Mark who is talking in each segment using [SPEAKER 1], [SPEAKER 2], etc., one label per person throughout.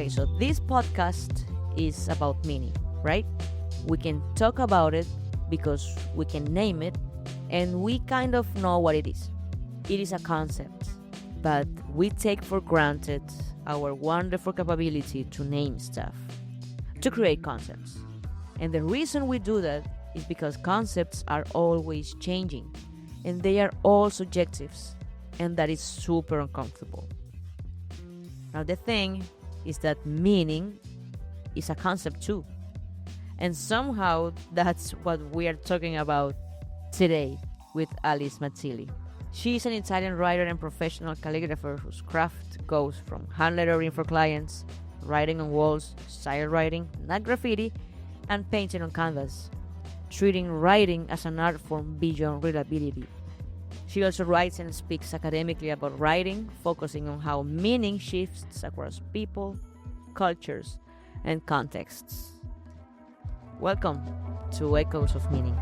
[SPEAKER 1] Okay, so this podcast is about meaning, right? We can talk about it because we can name it and we kind of know what it is. It is a concept, but we take for granted our wonderful capability to name stuff, to create concepts. And the reason we do that is because concepts are always changing and they are all subjectives, and that is super uncomfortable. Now, the thing is that meaning is a concept too. And somehow that's what we are talking about today with Alice Mazzilli. She is an Italian writer and professional calligrapher whose craft goes from hand lettering for clients, writing on walls, style writing, not graffiti, and painting on canvas, treating writing as an art form beyond readability. She also writes and speaks academically about writing, focusing on how meaning shifts across people, cultures, and contexts. Welcome to Echoes of Meaning.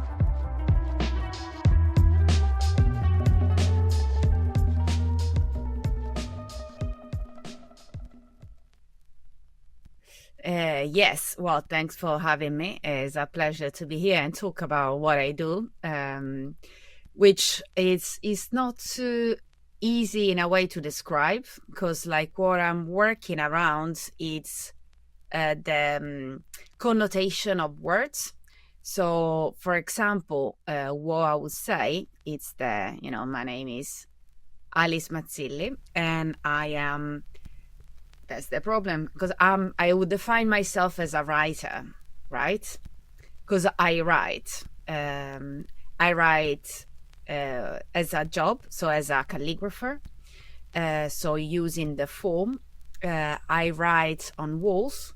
[SPEAKER 2] Yes, well, thanks for having me. It's a pleasure to be here and talk about what I do, which is not too easy in a way to describe, because like what I'm working around, it's the connotation of words. So, for example, what I would say, it's my name is Alice Mazzilli, and I am. That's the problem, because I would define myself as a writer, right? Because I write. I write as a job, so as a calligrapher. So using the form, I write on walls,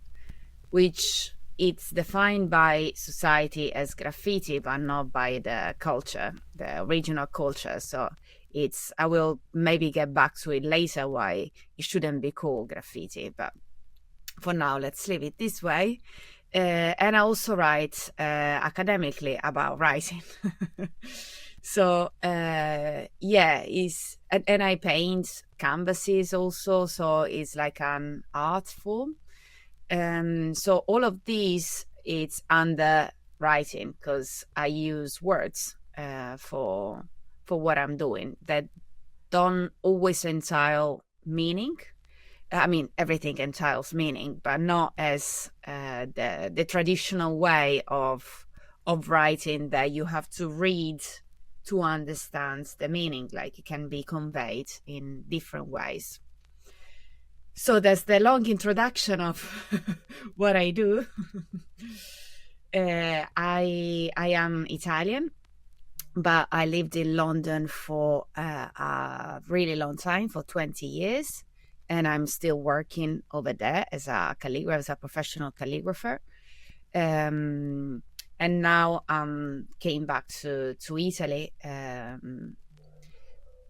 [SPEAKER 2] which it's defined by society as graffiti, but not by the culture, the original culture. So I will maybe get back to it later why it shouldn't be called graffiti, but for now let's leave it this way. And I also write academically about writing. So and I paint canvases also, so it's like an art form. So all of these, it's under writing, because I use words for what I'm doing that don't always entail meaning. I mean, everything entails meaning, but not as the traditional way of writing that you have to read to understand the meaning. Like, it can be conveyed in different ways. So that's the long introduction of what I do. I am Italian, but I lived in London for a really long time, for 20 years, and I'm still working over there as a calligrapher, as a professional calligrapher. And now came back to Italy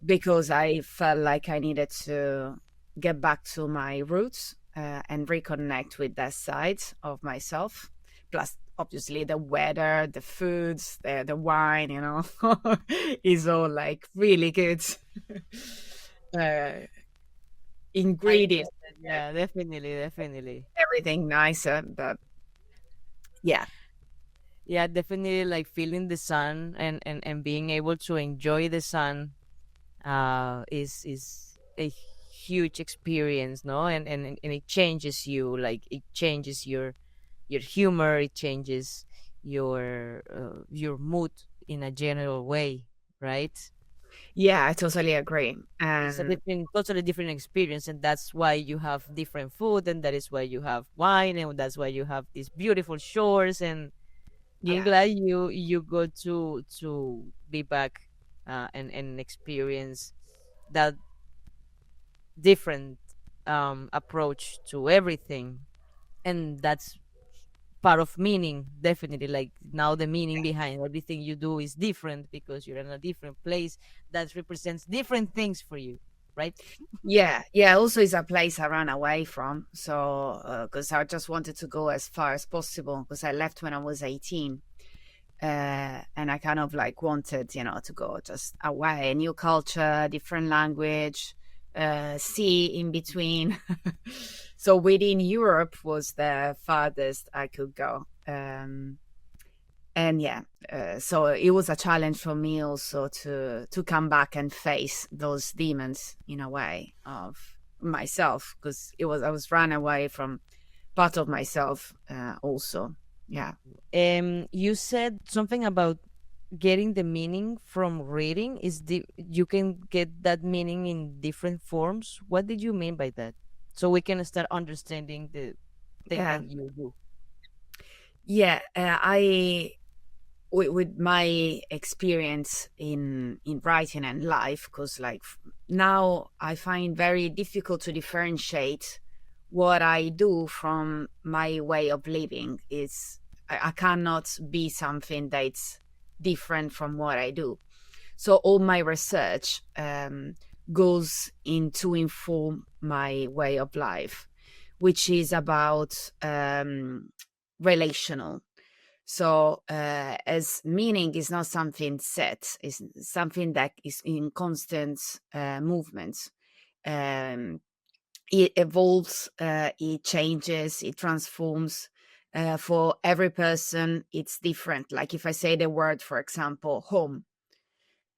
[SPEAKER 2] because I felt like I needed to get back to my roots and reconnect with that side of myself. Plus, obviously, the weather, the foods, the wine, is all like really good ingredients.
[SPEAKER 1] Yeah, definitely.
[SPEAKER 2] Everything nicer, but yeah.
[SPEAKER 1] Yeah, definitely, like feeling the sun and being able to enjoy the sun is a huge experience, no? And it changes you, like it changes your humor, it changes your mood in a general way, right?
[SPEAKER 2] Yeah, I totally agree.
[SPEAKER 1] It's a totally different experience, and that's why you have different food, and that is why you have wine, and that's why you have these beautiful shores. And I'm
[SPEAKER 2] yeah.
[SPEAKER 1] glad you go to be back and experience that different approach to everything, and that's part of meaning, definitely. Like, now the meaning behind everything you do is different because you're in a different place that represents different things for you, right?
[SPEAKER 2] Yeah, also it's a place I ran away from, so because I just wanted to go as far as possible, because I left when I was 18, and I kind of like wanted to go just away, a new culture, different language, sea in between. So within Europe was the farthest I could go. And yeah, so it was a challenge for me also to come back and face those demons in a way of myself, because I was run away from part of myself also. Yeah.
[SPEAKER 1] You said something about getting the meaning from reading. You can get that meaning in different forms. What did you mean by that? So we can start understanding the thing
[SPEAKER 2] Yeah.
[SPEAKER 1] that you do.
[SPEAKER 2] Yeah, I with my experience in writing and life, because like now I find very difficult to differentiate what I do from my way of living. I cannot be something that's different from what I do. So all my research goes in to inform my way of life, which is about relational. So as meaning is not something set, is something that is in constant movement. Um, it evolves, it changes, it transforms. For every person, it's different. Like if I say the word, for example, home,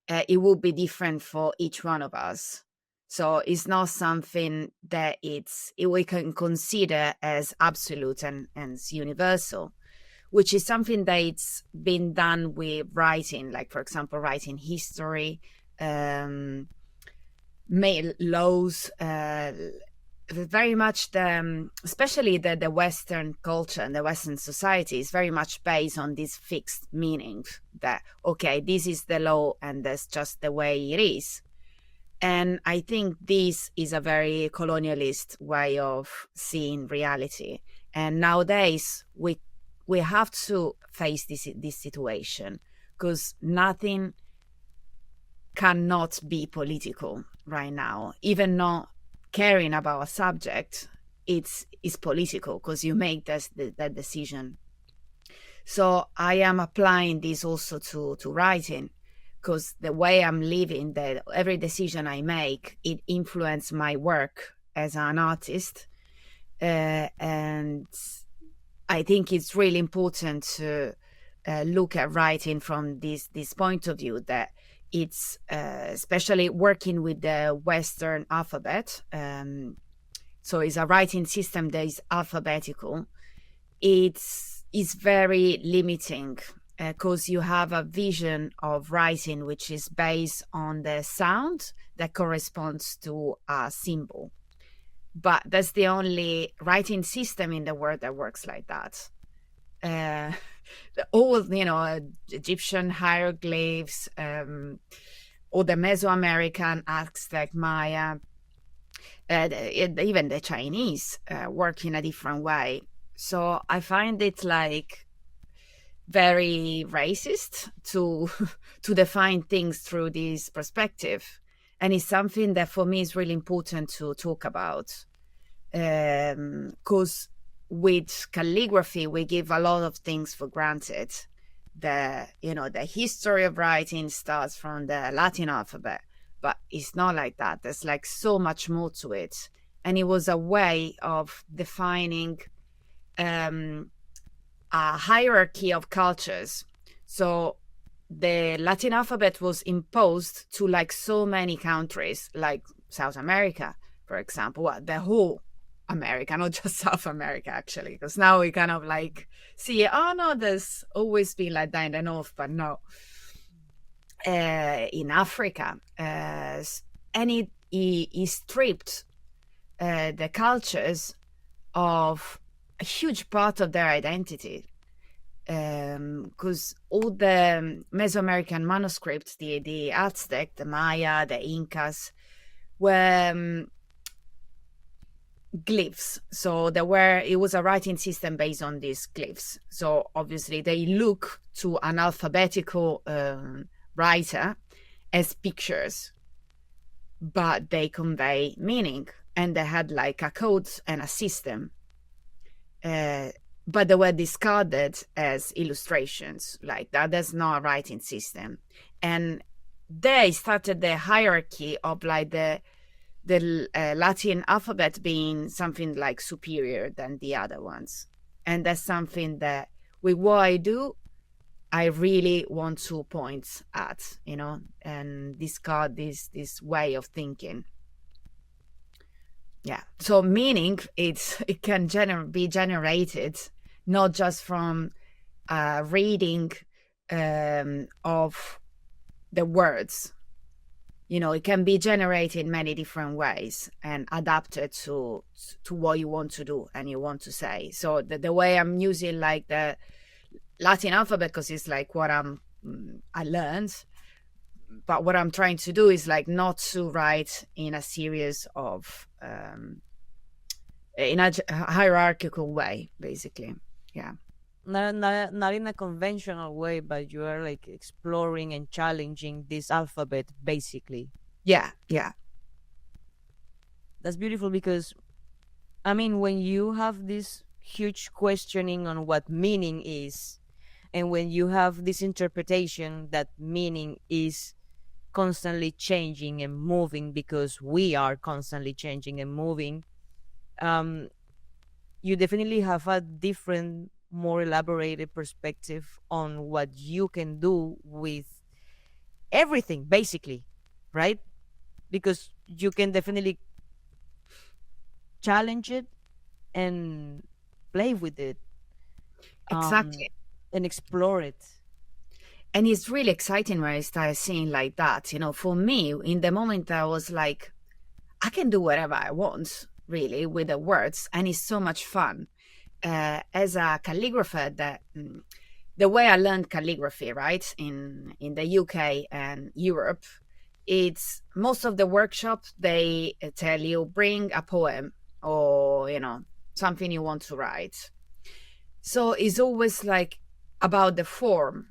[SPEAKER 2] it will be different for each one of us. So it's not something that we can consider as absolute and universal, which is something that's been done with writing, like for example, writing history, laws, very much especially the Western culture and the Western society is very much based on these fixed meanings that, okay, this is the law and that's just the way it is. And I think this is a very colonialist way of seeing reality. And nowadays we have to face this situation, because nothing cannot be political right now. Even not caring about a subject, it's political, because you make that decision. So I am applying this also to writing, because the way I'm living, that every decision I make, it influences my work as an artist. And I think it's really important to look at writing from this point of view, that it's especially working with the Western alphabet. So it's a writing system that is alphabetical. It's very limiting, because you have a vision of writing which is based on the sound that corresponds to a symbol. But that's the only writing system in the world that works like that. All Egyptian hieroglyphs, or the Mesoamerican Aztec, Maya, even the Chinese work in a different way. So I find it like very racist to to define things through this perspective, and it's something that for me is really important to talk about, because with calligraphy we give a lot of things for granted. The history of writing starts from the Latin alphabet, but it's not like that. There's like so much more to it, and it was a way of defining a hierarchy of cultures. So the Latin alphabet was imposed to like so many countries, like South America, for example. Well, the whole America, not just South America, actually, because now we kind of like see, oh no, there's always been like that in the north, but no. In Africa, and it stripped the cultures of a huge part of their identity, because all the Mesoamerican manuscripts, the Aztec, the Maya, the Incas, were glyphs. So it was a writing system based on these glyphs. So obviously they look to an alphabetical writer as pictures, but they convey meaning, and they had like a code and a system. But they were discarded as illustrations. Like that's not a writing system. And they started the hierarchy of like the the Latin alphabet being something like superior than the other ones. And that's something that with what I do, I really want to point at, and discard this way of thinking. Yeah. So meaning it can be generated not just from reading of the words. It can be generated in many different ways and adapted to what you want to do and you want to say. So the way I'm using like the Latin alphabet, because it's like what I learned, but what I'm trying to do is like not to write in a series of in a hierarchical way, basically. Yeah.
[SPEAKER 1] Not in a conventional way, but you are like exploring and challenging this alphabet, basically.
[SPEAKER 2] Yeah. Yeah.
[SPEAKER 1] That's beautiful because, I mean, when you have this huge questioning on what meaning is, and when you have this interpretation that meaning is constantly changing and moving because we are constantly changing and moving, you definitely have a different, more elaborated perspective on what you can do with everything, basically, right? Because you can definitely challenge it and play with it,
[SPEAKER 2] Exactly.
[SPEAKER 1] and explore it.
[SPEAKER 2] And it's really exciting when I started seeing like that. For me, in the moment, I was like, I can do whatever I want, really, with the words, and it's so much fun. As a calligrapher, the way I learned calligraphy, right, in the UK and Europe, it's most of the workshops they tell you bring a poem or something you want to write. So it's always like about the form,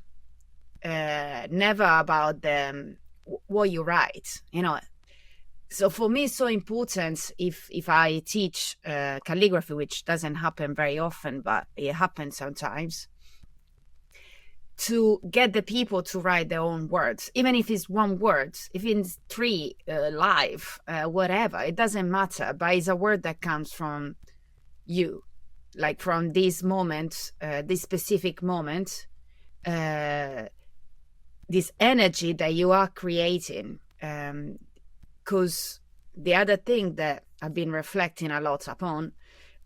[SPEAKER 2] never about what you write. So for me, it's so important if I teach calligraphy, which doesn't happen very often, but it happens sometimes, to get the people to write their own words, even if it's one word, if it's three, live, whatever, it doesn't matter. But it's a word that comes from you, like from this moment, this specific moment, this energy that you are creating. Because the other thing that I've been reflecting a lot upon,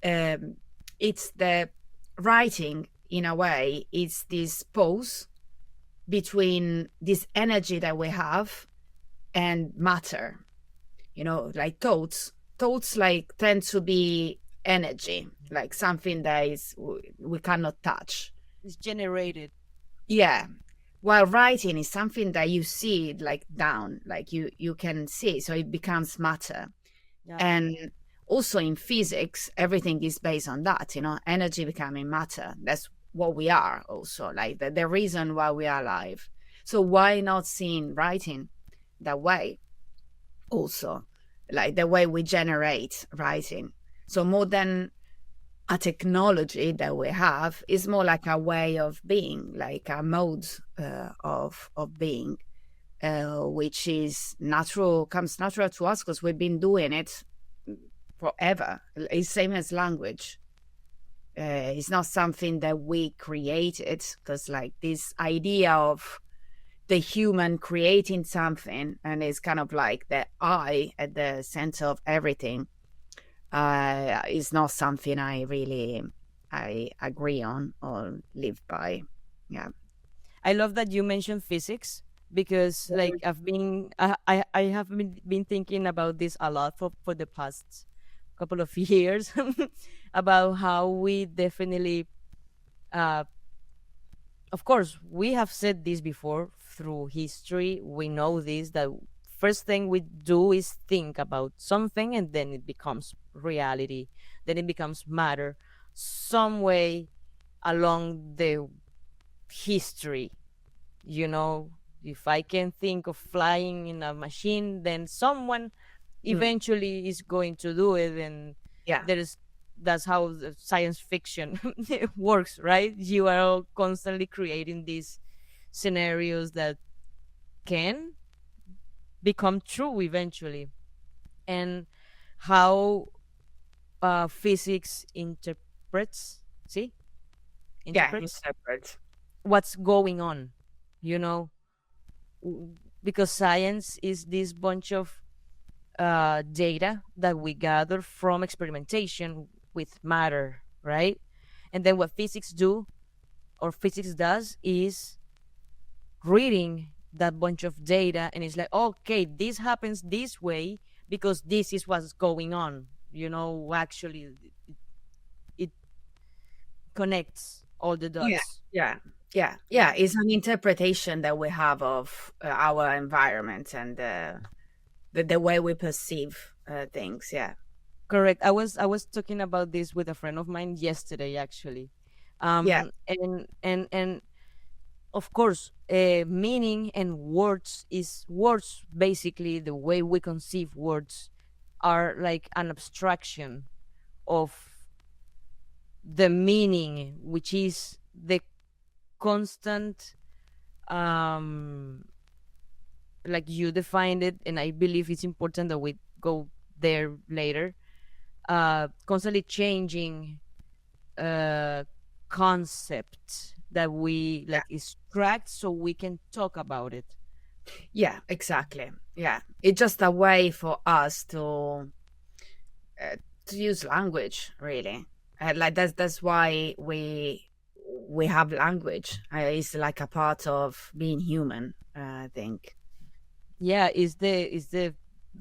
[SPEAKER 2] it's the writing, in a way, it's this pause between this energy that we have and matter. Like thoughts like tend to be energy, like something that is we cannot touch.
[SPEAKER 1] It's generated.
[SPEAKER 2] Yeah. While writing is something that you see like down, like you can see, so it becomes matter.
[SPEAKER 1] Yeah.
[SPEAKER 2] And also in physics, everything is based on that, energy becoming matter. That's what we are also, like the reason why we are alive. So why not seeing writing that way also, like the way we generate writing? So more than a technology that we have, is more like a way of being, like a mode of being, which is natural, comes natural to us because we've been doing it forever. It's same as language. It's not something that we created, because like this idea of the human creating something, and it's kind of like the I at the center of everything, is not something I agree on or live by. Yeah.
[SPEAKER 1] I love that you mentioned physics because like I have been thinking about this a lot for the past couple of years about how we definitely uh of course we have said this before through history. We know this, that first thing we do is think about something and then it becomes reality, then it becomes matter some way along the history. If I can think of flying in a machine, then someone eventually is going to do it. And
[SPEAKER 2] Yeah.
[SPEAKER 1] that's how the science fiction works, right? You are constantly creating these scenarios that can become true eventually. and how physics interprets, see,
[SPEAKER 2] Yeah,
[SPEAKER 1] interprets
[SPEAKER 2] interpret.
[SPEAKER 1] what's going on, you know, because science is this bunch of data that we gather from experimentation with matter, right? And then what physics do or physics does is reading that bunch of data, and it's like, okay, this happens this way because this is what's going on. Actually, it connects all the
[SPEAKER 2] Yeah,
[SPEAKER 1] dots.
[SPEAKER 2] yeah, yeah, yeah.
[SPEAKER 1] Yeah.
[SPEAKER 2] It's an interpretation that we have of our environment and the way we perceive things. Yeah,
[SPEAKER 1] Correct. I was talking about this with a friend of mine yesterday, actually.
[SPEAKER 2] yeah,
[SPEAKER 1] And of course, meaning and words, basically the way we conceive words are like an abstraction of the meaning, which is the constant, um like you defined it, and I believe it's important that we go there later. Constantly changing uh concept that we
[SPEAKER 2] yeah,
[SPEAKER 1] like extract so we can talk about it.
[SPEAKER 2] yeah. Exactly. Yeah, it's just a way for us uh, to use language, really. Like that's why we have language. It's like a part of being human. I think.
[SPEAKER 1] Yeah, is the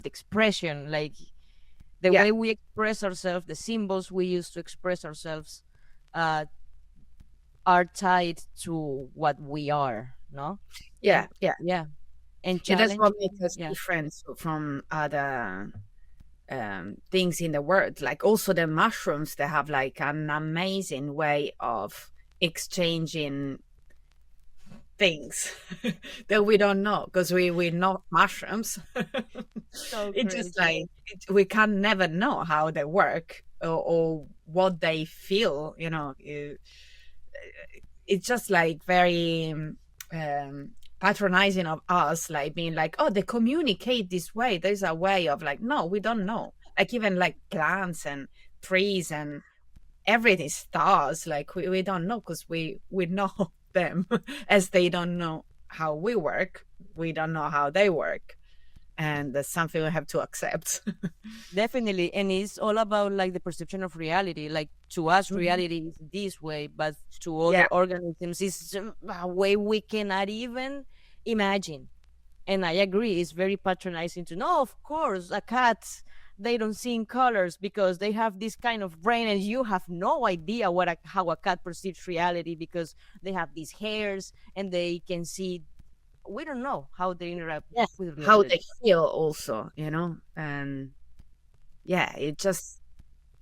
[SPEAKER 1] expression, like the
[SPEAKER 2] Yeah,
[SPEAKER 1] way we express ourselves, the symbols we use to express ourselves, uh are tied to what we are, no?
[SPEAKER 2] yeah,
[SPEAKER 1] And
[SPEAKER 2] yeah.
[SPEAKER 1] yeah, and
[SPEAKER 2] Yeah, that's what
[SPEAKER 1] challenging.
[SPEAKER 2] makes us
[SPEAKER 1] Yeah.
[SPEAKER 2] different from other things in the world. Like also the mushrooms, they have like an amazing way of exchanging things that we don't know because we're not mushrooms.
[SPEAKER 1] So
[SPEAKER 2] It's just
[SPEAKER 1] crazy.
[SPEAKER 2] like we can never know how they work or what they feel. It's just like very patronizing of us, like being like, oh, they communicate this way. There's a way of like, no, we don't know. Like even like plants and trees and everything, stars, like we don't know because we know them as they don't know how we work. We don't know how they work. And that's something we have to accept.
[SPEAKER 1] Definitely, and it's all about like the perception of reality. Like to us,
[SPEAKER 2] Mhm.
[SPEAKER 1] reality is this way, but to
[SPEAKER 2] Yeah,
[SPEAKER 1] other organisms, it's a way we cannot even imagine. And I agree, it's very patronizing to know. Of course, a cat, they don't see in colors because they have this kind of brain, and you have no idea how a cat perceives reality because they have these hairs and they can see. We don't know how they interact
[SPEAKER 2] yeah.
[SPEAKER 1] with
[SPEAKER 2] How they
[SPEAKER 1] reality.
[SPEAKER 2] feel also, and yeah, it just,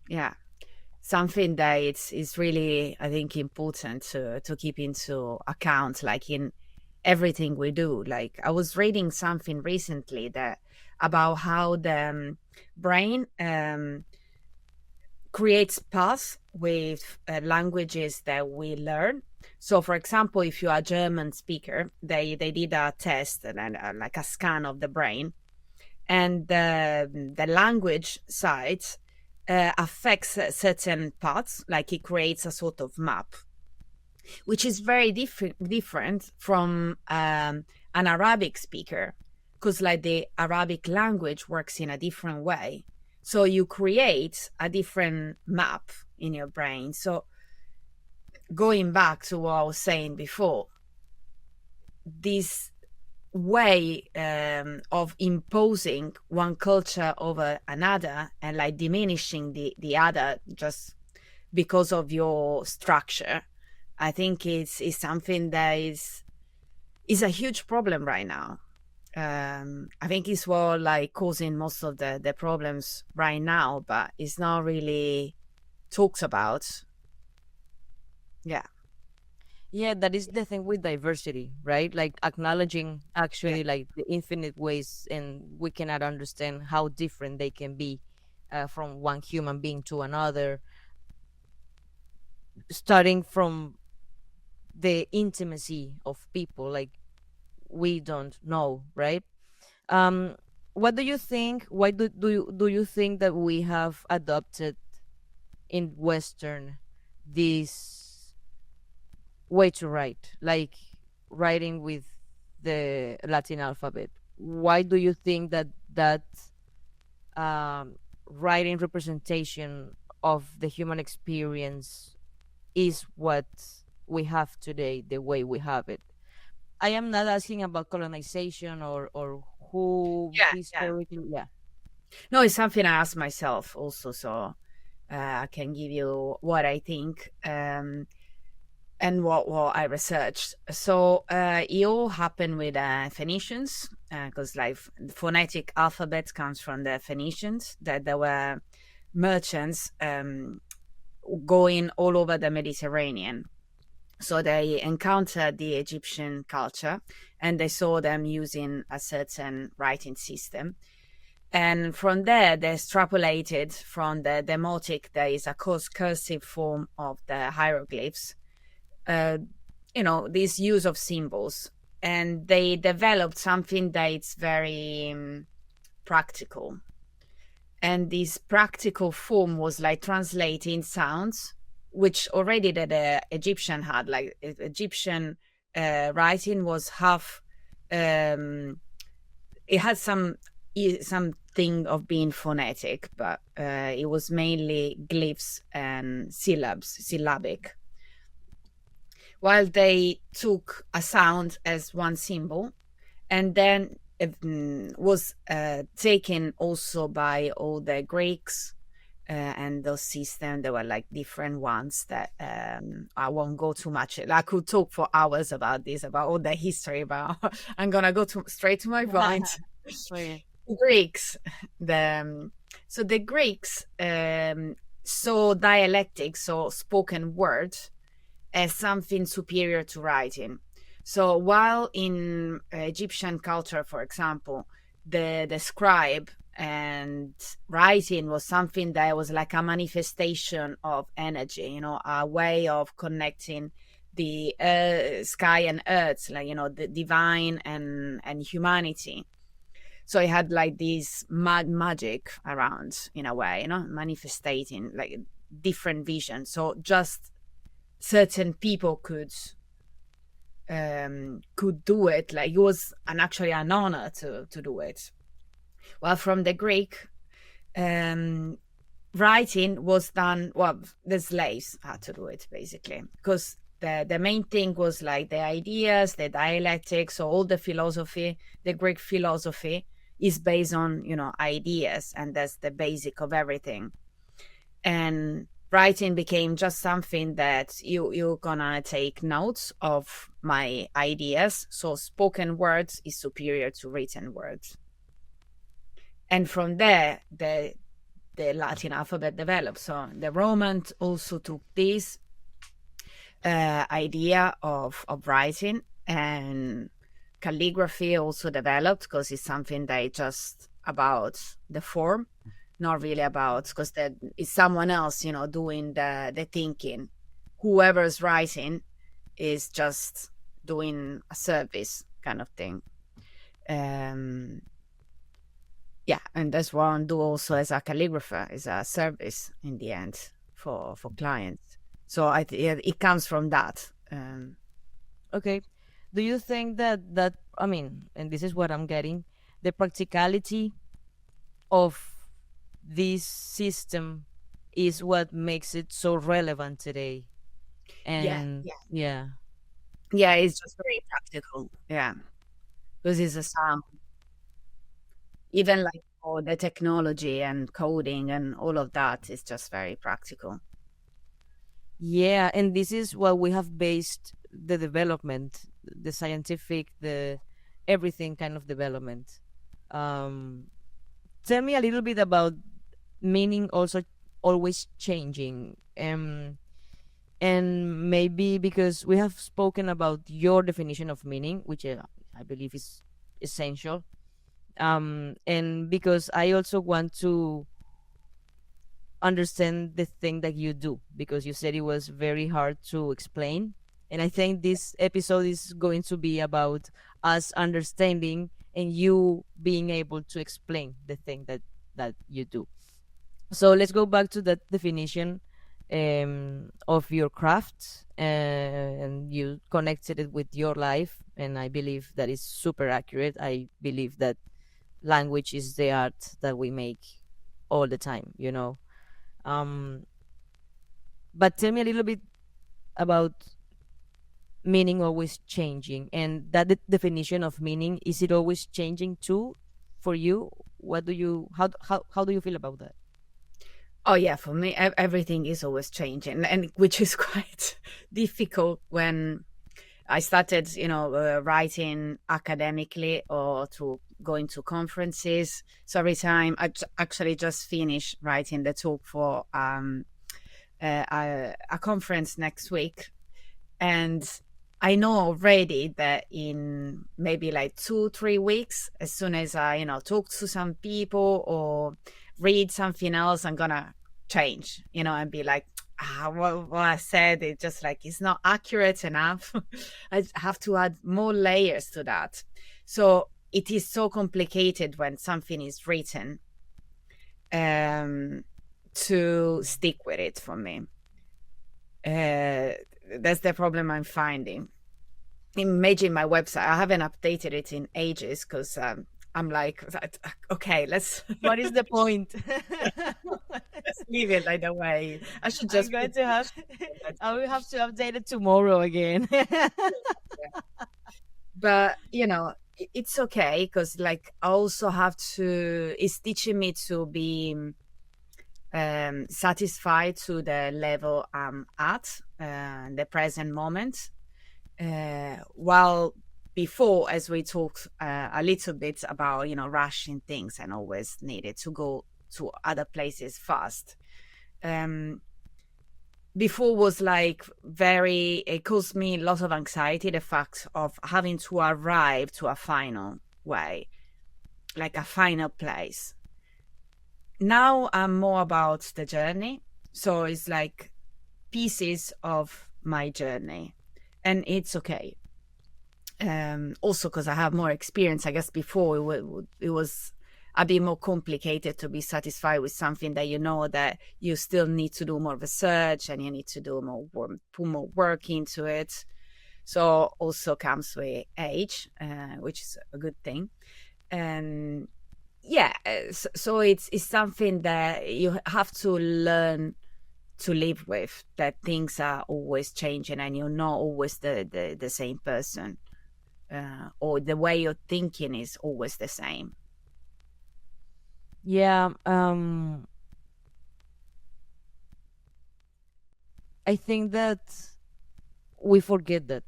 [SPEAKER 2] yeah, something that it's really, I think, important to keep into account, like in everything we do. Like I was reading something recently that about how the brain creates paths with languages that we learn. So for example, if you are a German speaker, they did a test and like a scan of the brain, and the language side affects certain parts, like it creates a sort of map, which is very different from an Arabic speaker, because like the Arabic language works in a different way. So you create a different map in your brain. So going back to what I was saying before, this way of imposing one culture over another and like diminishing the other just because of your structure, I think is something that is a huge problem right now. I think it's what like causing most of the problems right now, but it's not really talked about. Yeah,
[SPEAKER 1] Yeah, that is the thing with diversity, right? Like acknowledging
[SPEAKER 2] yeah,
[SPEAKER 1] actually like the infinite ways, and we cannot understand how different they can be, from one human being to another, starting from the intimacy of people. Like we don't know, right? Um, what do you think? Why do you think that we have adopted in Western this way to write, like writing with the Latin alphabet? Why do you think that um, writing representation of the human experience is what we have today, the way we have it? I am not asking about colonization or who
[SPEAKER 2] Yeah, yeah.
[SPEAKER 1] historically, yeah.
[SPEAKER 2] No, it's something I ask myself also, so I can give you what I think. And what I researched. So it all happened with Phoenicians, because like phonetic alphabet comes from the Phoenicians, that there were merchants going all over the Mediterranean. So they encountered the Egyptian culture and they saw them using a certain writing system. And from there, they extrapolated from the demotic, there is a cursive form of the hieroglyphs, uh, this use of symbols, and they developed something that is very practical. And this practical form was like translating sounds, which already the Egyptian had. Like Egyptian writing was half. It had something of being phonetic, but it was mainly glyphs and syllabic, while they took a sound as one symbol, and then was taken also by all the Greeks, and those systems. There were like different ones that I won't go too much. I could talk for hours about this, about all the history, but I'm gonna go straight to my point.
[SPEAKER 1] Okay.
[SPEAKER 2] The Greeks, so the Greeks saw dialectics, so spoken word, as something superior to writing. So while in Egyptian culture, for example, the scribe and writing was something that was like a manifestation of energy, a way of connecting the sky and earth, like, the divine and humanity. So it had like this magic around, in a way, manifestating like different visions. So just certain people could do it. Like it was actually an honor to do it. While from the Greek, writing was done. Well, the slaves had to do it basically, because the main thing was like the ideas, the dialectics, so all the philosophy, the Greek philosophy is based on ideas, and that's the basic of everything. And writing became just something that you're gonna take notes of my ideas. So spoken words is superior to written words. And from there, the Latin alphabet developed. So the Romans also took this idea of writing, and calligraphy also developed, because it's something that just about the form, not really about, because it's someone else, doing the thinking. Whoever's writing is just doing a service kind of thing. Yeah, and that's what I do also as a calligrapher, is a service in the end for clients. So it comes from that.
[SPEAKER 1] Okay. Do you think that I mean, and this is what I'm getting, the practicality of this system is what makes it so relevant today?
[SPEAKER 2] Yeah,
[SPEAKER 1] And
[SPEAKER 2] yeah,
[SPEAKER 1] yeah.
[SPEAKER 2] yeah. It's just very practical. Yeah, because it's a sound. Even like for the technology and coding and all of that is just very practical.
[SPEAKER 1] Yeah, and this is what we have based the development, the scientific, the everything kind of development. Um, Tell me a little bit about meaning also always changing. And maybe because we have spoken about your definition of meaning, which I believe is essential. And because I also want to understand the thing that you do, because you said it was very hard to explain, and I think this episode is going to be about us understanding and you being able to explain the thing that you do. So let's go back to that definition of your craft, and you connected it with your life, and I believe that is super accurate. I believe that language is the art that we make all the time, you know. um but tell me a little bit about meaning always changing, and that definition of meaning, is it always changing too for you? What do you how do you feel about that?
[SPEAKER 2] Oh yeah, for me, everything is always changing, and which is quite difficult when I started, writing academically or to going to conferences. So every time actually just finished writing the talk for a conference next week, and I know already that in maybe like 2 3 weeks, as soon as I talk to some people or read something else, I'm gonna change, and be like, what I said, it just like it's not accurate enough. I have to add more layers to that. So it is so complicated when something is written, to stick with it for me. That's the problem I'm finding. Imagine my website. I haven't updated it in ages because I'm like, okay, let's
[SPEAKER 1] What is the point?
[SPEAKER 2] let's leave it like the way. I should
[SPEAKER 1] I'm
[SPEAKER 2] just
[SPEAKER 1] going
[SPEAKER 2] put
[SPEAKER 1] to have I will have to update it tomorrow again.
[SPEAKER 2] but it's okay because like I also have to. It's teaching me to be satisfied to the level I'm at, the present moment. While before, as we talked a little bit about, rushing things and always needed to go to other places fast. Um, Before was like very, it caused me a lot of anxiety, the fact of having to arrive to a final way, like a final place. Now I'm more about the journey. So it's like pieces of my journey, and it's okay. Also because I have more experience, I guess before it was a bit more complicated to be satisfied with something that that you still need to do more research and you need to do more work, put more work into it. So also comes with age, which is a good thing. And yeah, so it's something that you have to learn to live with, that things are always changing and you're not always the same person, or the way you're thinking is always the same.
[SPEAKER 1] Yeah, I think that we forget that,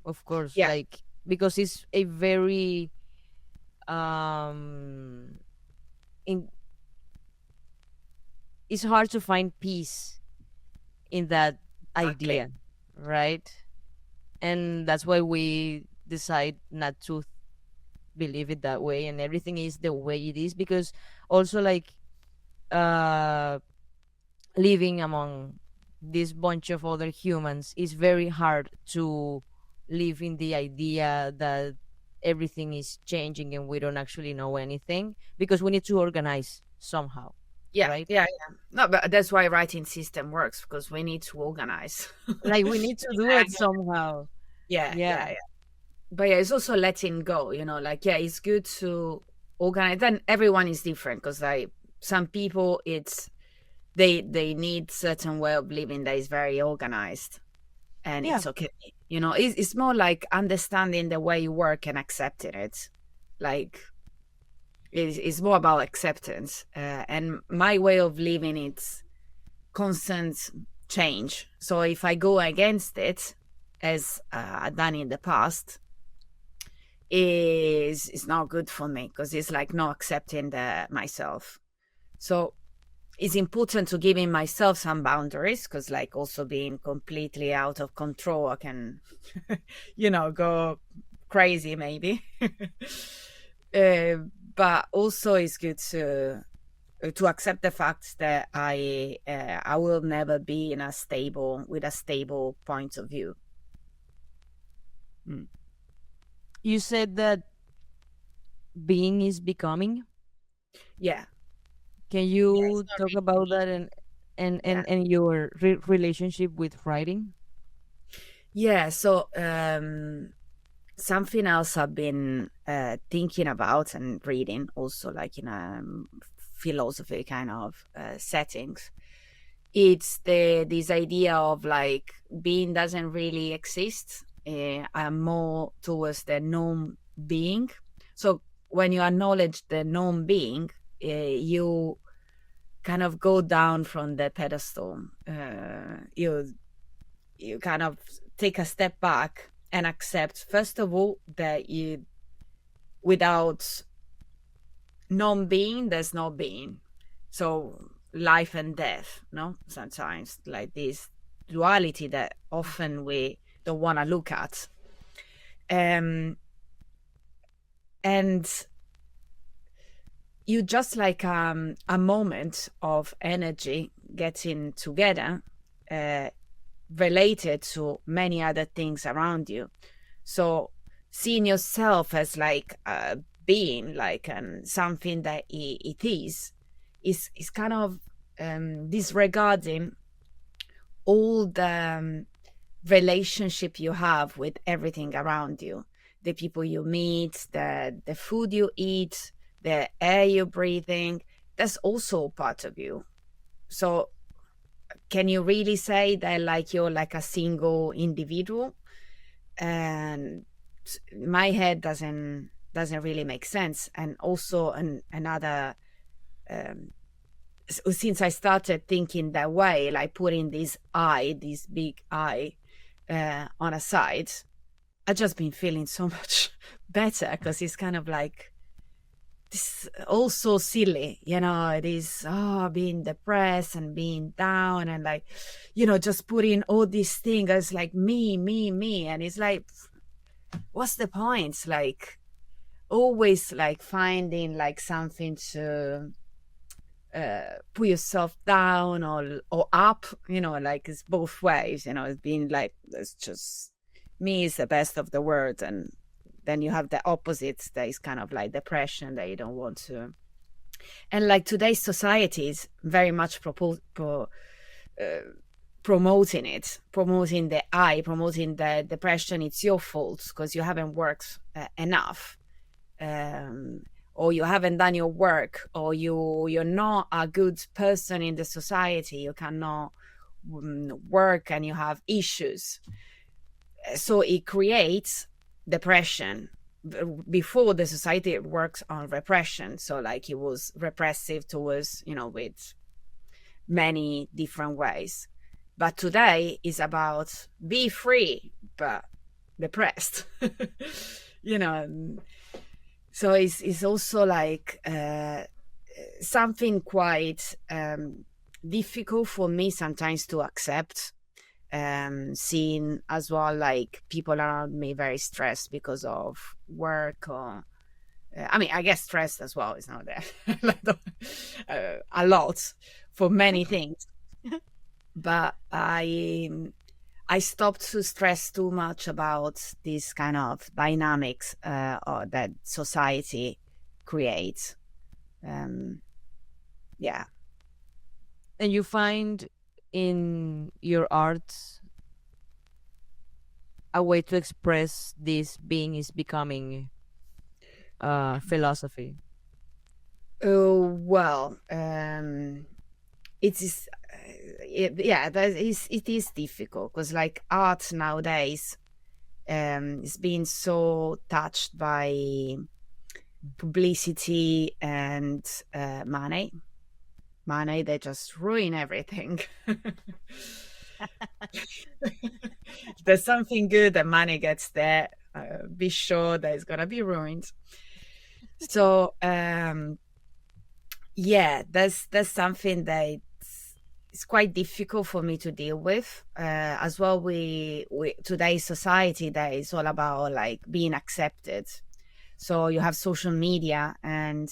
[SPEAKER 1] of course,
[SPEAKER 2] Yeah,
[SPEAKER 1] like, because it's a very um in it's hard to find peace in that
[SPEAKER 2] exactly.
[SPEAKER 1] idea, right? And that's why we decide not to believe it that way, and everything is the way it is, because also, like, uh living among this bunch of other humans is very hard to live in the idea that everything is changing and we don't actually know anything, because we need to organize somehow,
[SPEAKER 2] Yeah,
[SPEAKER 1] right?
[SPEAKER 2] yeah, yeah. No, but that's why writing system works, because we need to organize.
[SPEAKER 1] Like, we need to do it somehow.
[SPEAKER 2] Yeah,
[SPEAKER 1] Yeah.
[SPEAKER 2] yeah, yeah. But yeah, it's also letting go, like, yeah, it's good to organize. Then everyone is different, because like some people, they need certain way of living that is very organized, and
[SPEAKER 1] Yeah.
[SPEAKER 2] it's okay. It's more like understanding the way you work and accepting it. Like, it's more about acceptance, and my way of living, it's constant change. So if I go against it, as I've done in the past, is it's not good for me, because it's like not accepting myself. So it's important to giving myself some boundaries, because like also being completely out of control, I can go crazy maybe. uh, but also it's good to accept the fact that I will never be with a stable point of view. Mm.
[SPEAKER 1] You said that being is becoming.
[SPEAKER 2] Yeah.
[SPEAKER 1] Can
[SPEAKER 2] Yeah, it's
[SPEAKER 1] you
[SPEAKER 2] not
[SPEAKER 1] talk about
[SPEAKER 2] really
[SPEAKER 1] that and
[SPEAKER 2] yeah.
[SPEAKER 1] your relationship with writing?
[SPEAKER 2] Yeah, so something else I've been thinking about and reading also, like in a philosophy kind of settings, it's this idea of like being doesn't really exist. I'm more towards the non-being. So when you acknowledge the non-being, you kind of go down from the pedestal. You kind of take a step back and accept, first of all, that you without non-being there's no being. So life and death, no, sometimes like this duality that often we don't want to look at. And you just like a moment of energy getting together, uh, related to many other things around you. So seeing yourself as like a being, like something that it is kind of disregarding all the relationship you have with everything around you, the people you meet, the food you eat, the air you're breathing. That's also part of you. So can you really say that like you're like a single individual? And my head doesn't really make sense. And also another um, since I started thinking that way, like putting this big I on a side, I just been feeling so much better, because it's kind of like this also silly, it is being depressed and being down and like, just putting all these things as like me, and it's like, what's the point? Like always like finding like something to put yourself down or up, like it's both ways, it's being like, it's just me is the best of the world, and then you have the opposites that is kind of like depression that you don't want to. And like today's society is very much promoting it, promoting the I, promoting the depression. It's your fault because you haven't worked enough, um, or you haven't done your work, or you're not a good person in the society. You cannot work, and you have issues. So it creates depression. Before, the society works on repression, so like it was repressive towards, with many different ways. But today is about be free but depressed. you know so it's also like something quite difficult for me sometimes to accept, seeing as well like people around me very stressed because of work, or I mean, I guess stressed as well is not there. A lot for many things. But I stopped to stress too much about these kind of dynamics or that society creates. Um, yeah.
[SPEAKER 1] And you find in your art a way to express this being is becoming philosophy.
[SPEAKER 2] Oh well, it is. Yeah, it is difficult because like art nowadays is being so touched by publicity and money. Money, they just ruin everything. If there's something good and money gets there, be sure that it's gonna be ruined. So yeah, that's something that it's quite difficult for me to deal with. As well, we today's society that is all about like being accepted. So you have social media and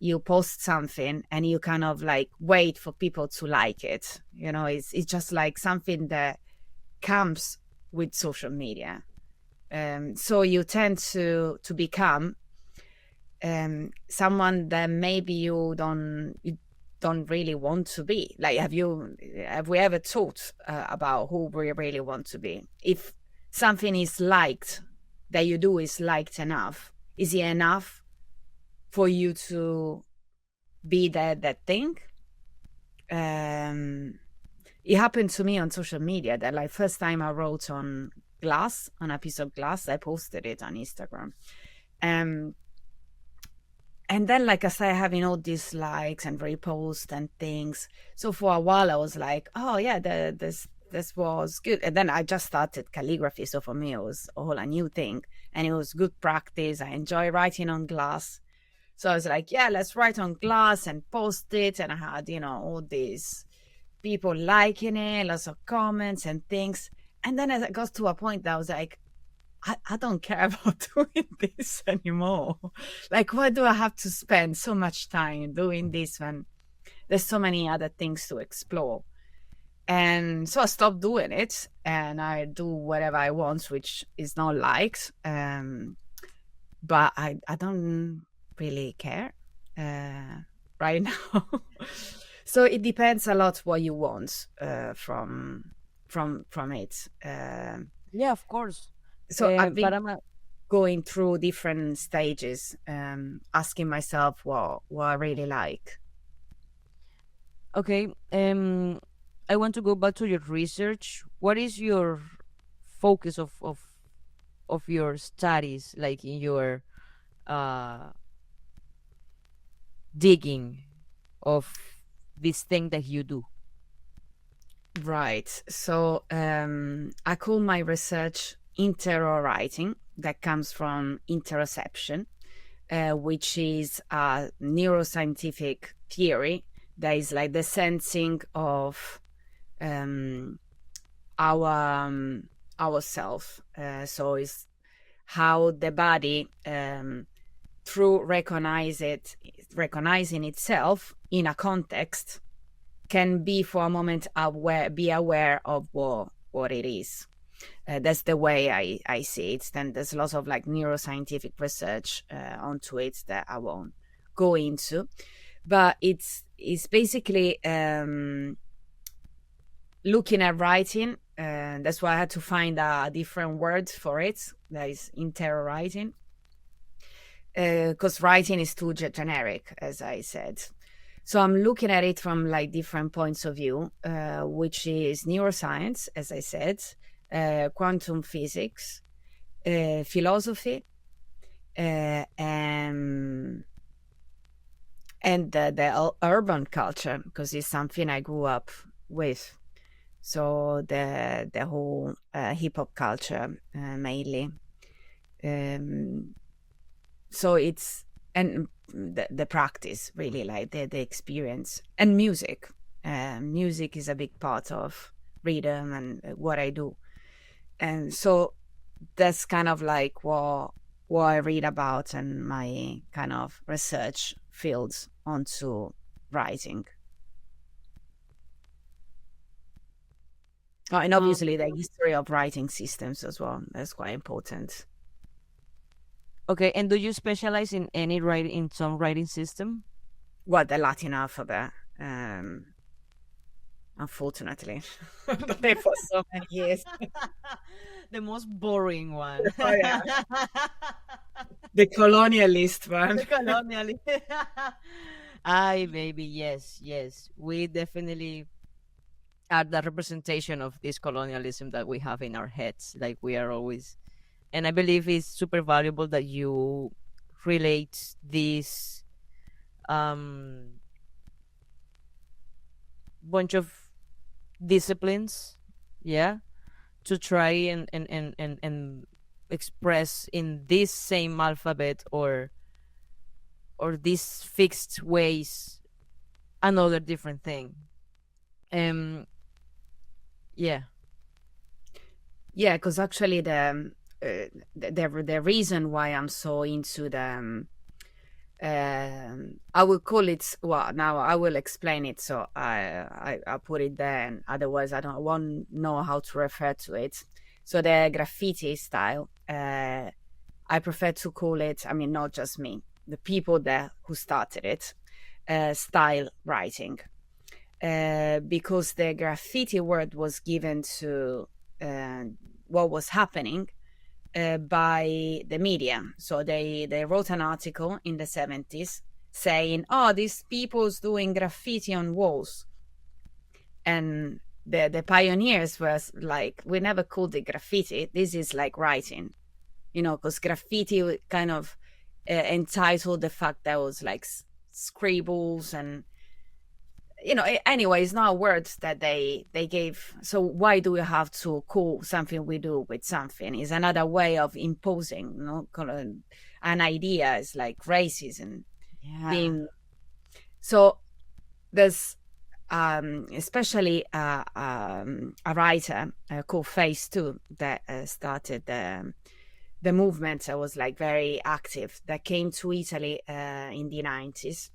[SPEAKER 2] you post something and you kind of like wait for people to like it. It's just like something that comes with social media. So you tend to become someone that maybe you don't really want to be. Like, have we ever thought about who we really want to be? If something is liked, that you do is liked enough, is it enough for you to be that thing? It happened to me on social media that, like, first time I wrote on a piece of glass, I posted it on Instagram. And then, like, I started having all these likes and reposts and things. So for a while I was like, oh yeah, this was good. And then I just started calligraphy. So for me, it was a new thing. And it was good practice. I enjoy writing on glass. So I was like, yeah, let's write on glass and post it. And I had, all these people liking it, lots of comments and things. And then as I got to a point that I was like, I don't care about doing this anymore. Like, why do I have to spend so much time doing this when there's so many other things to explore? And so I stopped doing it, and I do whatever I want, which is not liked. But I don't really care right now. So it depends a lot what you want from it.
[SPEAKER 1] Yeah, of course.
[SPEAKER 2] So I've
[SPEAKER 1] But
[SPEAKER 2] been going through different stages, asking myself what I really like.
[SPEAKER 1] okay. I want to go back to your research. What is your focus of your studies, like in your uh digging of this thing that you do?
[SPEAKER 2] Right. So I call my research writing. That comes from interoception, which is a neuroscientific theory that is like the sensing of ourself. So it's how the body, through recognizing itself in a context, can be for a moment be aware of what it is. That's the way I see it. Then there's lots of like neuroscientific research onto it that I won't go into, but it's basically looking at writing. That's why I had to find a different word for it. That is writing, because writing is too generic, as I said. So I'm looking at it from like different points of view, which is neuroscience, as I said, quantum physics, philosophy, and the urban culture, because it's something I grew up with. So the whole hip hop culture mainly. So it's and the practice, really, like the experience, and music. Music is a big part of rhythm and what I do, and so that's kind of like what I read about and my kind of research fields onto writing. Oh, and obviously the history of writing systems as well. That's quite important.
[SPEAKER 1] Okay, and do you specialize in any in some writing system?
[SPEAKER 2] Well, the Latin alphabet, unfortunately. I've done it for so many years.
[SPEAKER 1] The most boring one.
[SPEAKER 2] Oh, yeah. The colonialist one.
[SPEAKER 1] The colonialist. Ay, baby, yes, yes. We definitely are the representation of this colonialism that we have in our heads. Like, we are always, and I believe it's super valuable that you relate these bunch of disciplines, yeah, to try and express in this same alphabet or these fixed ways another different thing. Yeah.
[SPEAKER 2] Yeah, because actually the reason why I'm so into the I will call it, well, now I will explain it, so I put it there, and otherwise won't know how to refer to it. So the graffiti style, I prefer to call it, I mean, not just me, the people who started it, style writing, because the graffiti word was given to what was happening by the media. So they wrote an article in the 70s saying, oh, these people's doing graffiti on walls. And the pioneers was like, we never called it graffiti. This is like writing, because graffiti kind of entitled the fact that it was like scribbles and, anyway, it's not words that they gave. So why do we have to call something we do with something? Is another way of imposing, an idea. Is like racism.
[SPEAKER 1] Yeah.
[SPEAKER 2] So there's especially a writer called Phase 2 that started the movement that was like very active, that came to Italy in the 90s.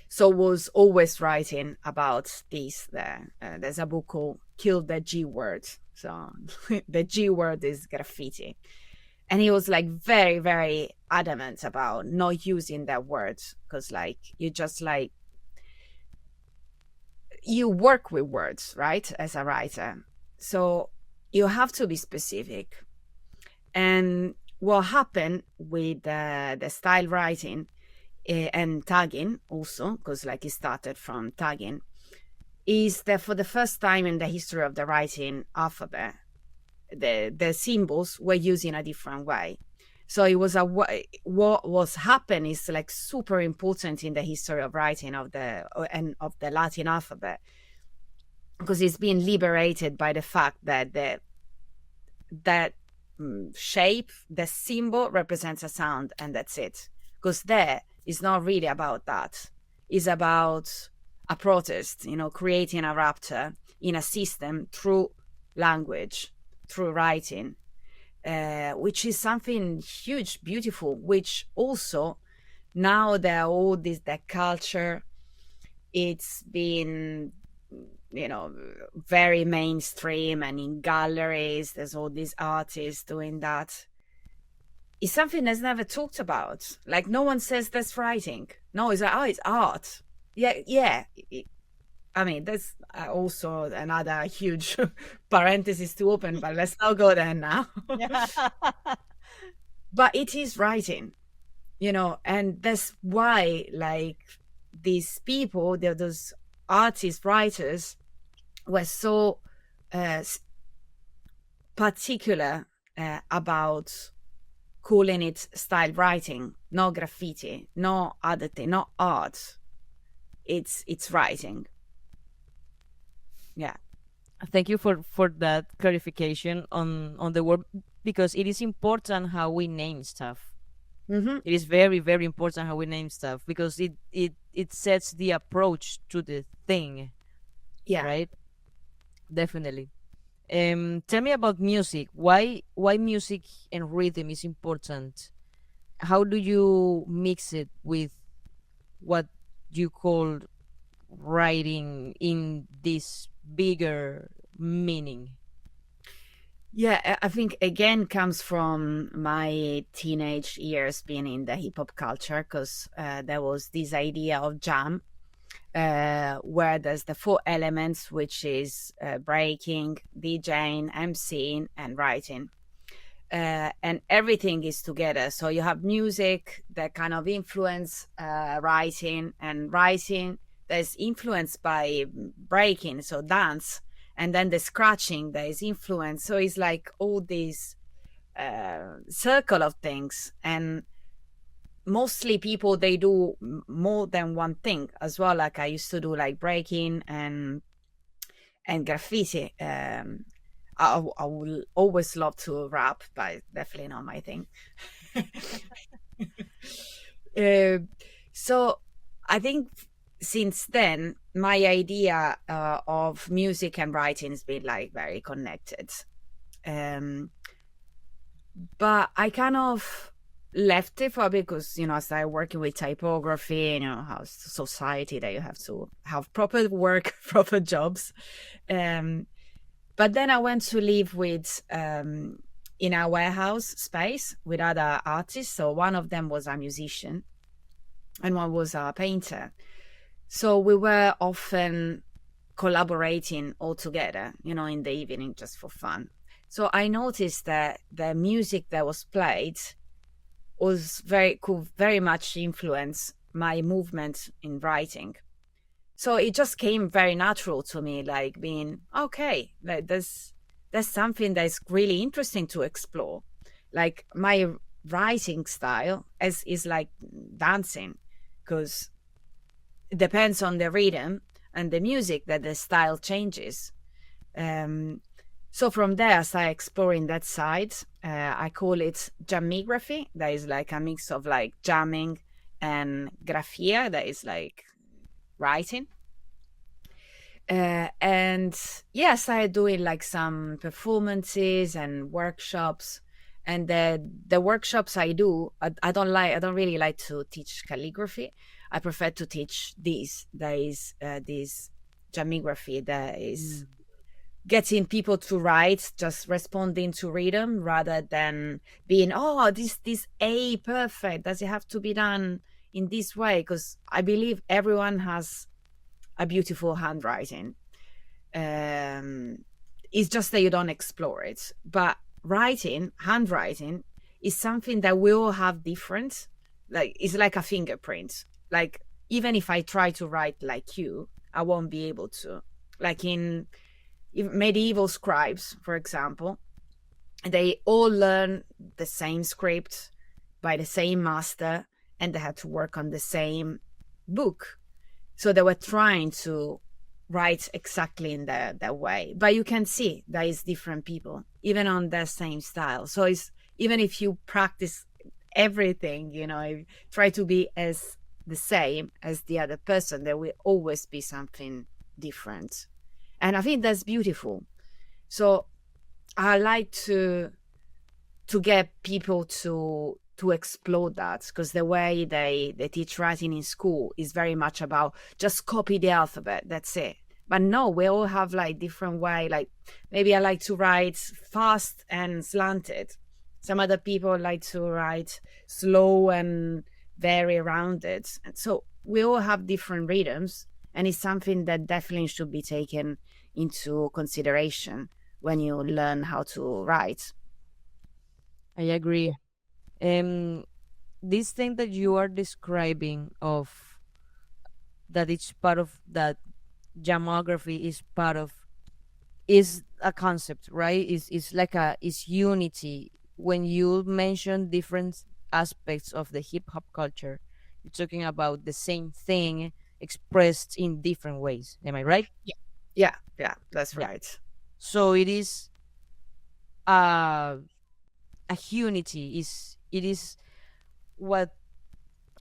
[SPEAKER 2] So was always writing about this. There's a book called Kill the G Word. So the G word is graffiti. And he was like very, very adamant about not using that word, because like you work with words, right, as a writer. So you have to be specific. And what happened with the style writing and tagging also, because like it started from tagging, is that for the first time in the history of the writing alphabet, the symbols were used in a different way. So it was what was happening is like super important in the history of writing of the Latin alphabet, because it's been liberated by the fact that that shape, the symbol represents a sound, and that's it. Because there is not really about that. It's about a protest, creating a rupture in a system through language, through writing, which is something huge, beautiful, which also now that all this, that culture, it's been, very mainstream, and in galleries, there's all these artists doing that. It's something that's never talked about. Like no one says that's writing. No, it's like, oh, it's art. Yeah. I mean, there's also another huge parenthesis to open, but let's not go there now. But it is writing, and that's why, like, these people, those artists, writers, were so particular about calling it style writing, no graffiti, no other thing, not art. It's writing. Yeah.
[SPEAKER 1] Thank you for that clarification on the word, because it is important how we name stuff.
[SPEAKER 2] Mm-hmm.
[SPEAKER 1] It is very, very important how we name stuff, because it sets the approach to the thing.
[SPEAKER 2] Yeah.
[SPEAKER 1] Right. Definitely. Tell me about music. Why music and rhythm is important? How do you mix it with what you call writing in this bigger meaning?
[SPEAKER 2] Yeah, I think again comes from my teenage years being in the hip hop culture, because there was this idea of jam, where there's the 4 elements, which is breaking, DJing, MCing, and writing. And everything is together. So you have music that kind of influence writing, and writing that is influenced by breaking, so dance, and then the scratching that is influenced. So it's like all these circle of things. And mostly people, they do more than one thing as well. Like I used to do like breaking and graffiti. I will always love to rap, but definitely not my thing. So I think since then, my idea of music and writing has been like very connected. But I kind of left it for a bit, because I started working with typography, how society that you have to have proper work, proper jobs. But then I went to live with in our warehouse space with other artists. So one of them was a musician and one was a painter. So we were often collaborating all together, in the evening just for fun. So I noticed that the music that was played could very much influence my movement in writing. So it just came very natural to me, like being okay, like there's something that's really interesting to explore. Like my writing style is like dancing, because it depends on the rhythm and the music that the style changes. Um, so from there, I started exploring that side. I call it jamigraphy. That is like a mix of like jamming and graphia. That is like writing. And yeah, I started doing like some performances and workshops. And the workshops I do, I don't really like to teach calligraphy. I prefer to teach this. There is this jamigraphy that is getting people to write, just responding to rhythm rather than being, oh, this A perfect. Does it have to be done in this way? Because I believe everyone has a beautiful handwriting. It's just that you don't explore it. But handwriting, is something that we all have different. Like it's like a fingerprint. Like even if I try to write like you, I won't be able to. Like in medieval scribes, for example, they all learn the same script by the same master, and they had to work on the same book. So they were trying to write exactly in that way. But you can see there is different people, even on the same style. So it's even if you practice everything, try to be as the same as the other person, there will always be something different. And I think that's beautiful. So I like to get people to explore that, because the way they teach writing in school is very much about just copy the alphabet, that's it. But no, we all have like different way. Like maybe I like to write fast and slanted. Some other people like to write slow and very rounded. And so we all have different rhythms, and it's something that definitely should be taken into consideration when you learn how to write.
[SPEAKER 1] I agree. Um, this thing that you are describing of that it's part of that gemography is part of is a concept, right? Is like a is unity. When you mention different aspects of the hip hop culture, you're talking about the same thing expressed in different ways. Am I right?
[SPEAKER 2] Yeah, that's
[SPEAKER 1] Yeah.
[SPEAKER 2] right.
[SPEAKER 1] So it is uh, a unity. Is it is what